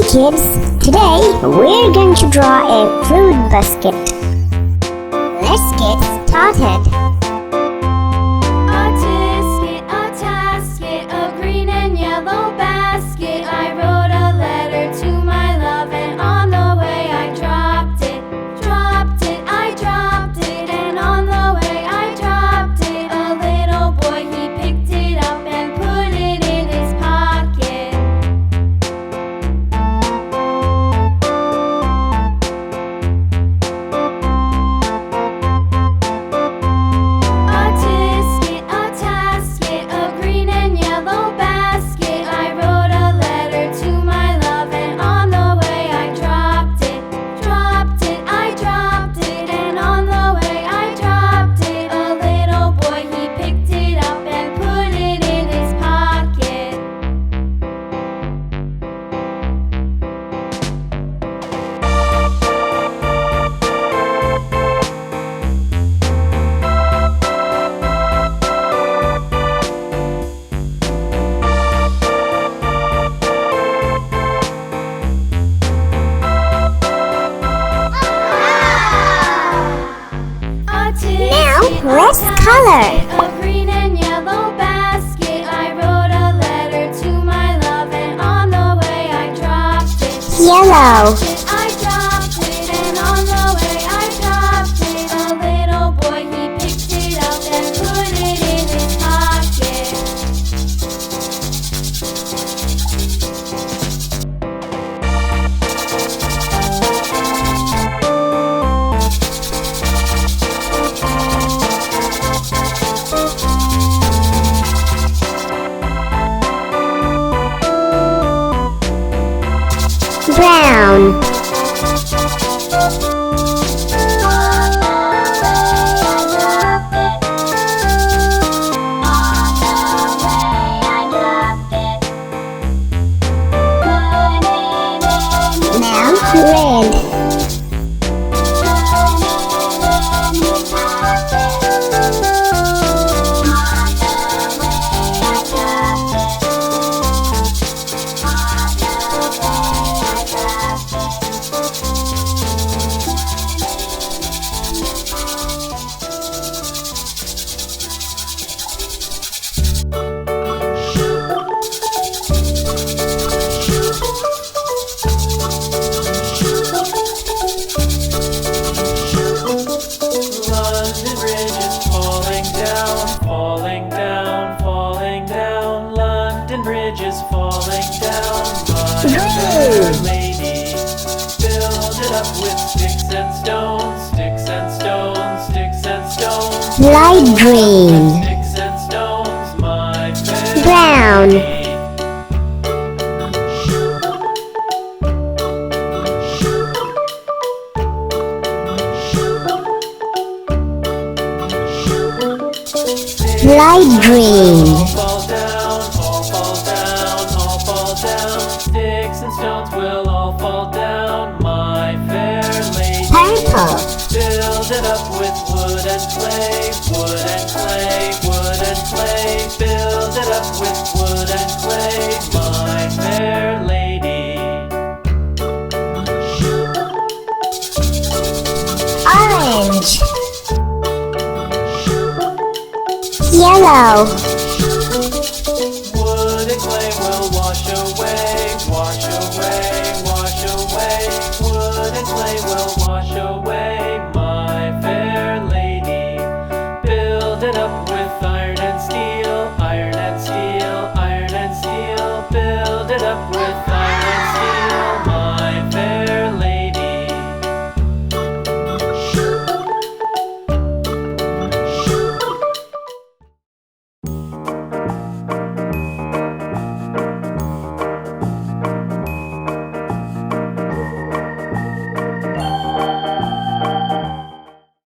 kids, today we're going to draw a fruit basket. Let's get started. A tasket, a green and yellow basket. I wrote a letter to my love, and on the way I dropped it, I dropped it, and on the way I dropped it. A little boy, he picked it up and put it in his pocket. A tasket, a green and yellow basket. I wrote a letter to my love, and on the way I dropped it, I dropped it, and on the way I dropped it. A little boy, he picked it up and put it in his pocket. Now let's color. A green and yellow basket. I wrote a letter to my love, and on the way I dropped it. Yellow. I dropped it, and on the way I dropped it. A little boy, he picked it up and put it in his pocket. Brown. Now red. London Bridge is falling down, falling down, falling down. London Bridge is falling down. My fair lady, build it up with sticks and stones, sticks and stones, sticks and stones. Light green. Sticks and stones, my fair Brown. lady. Light green. All fall down, all fall down, all fall down. Sticks and stones will all fall down, my fair lady. Purple. Build it up with wood and clay, wood and clay, wood and clay. Build it up with wood and clay, my fair lady. Orange. Yellow.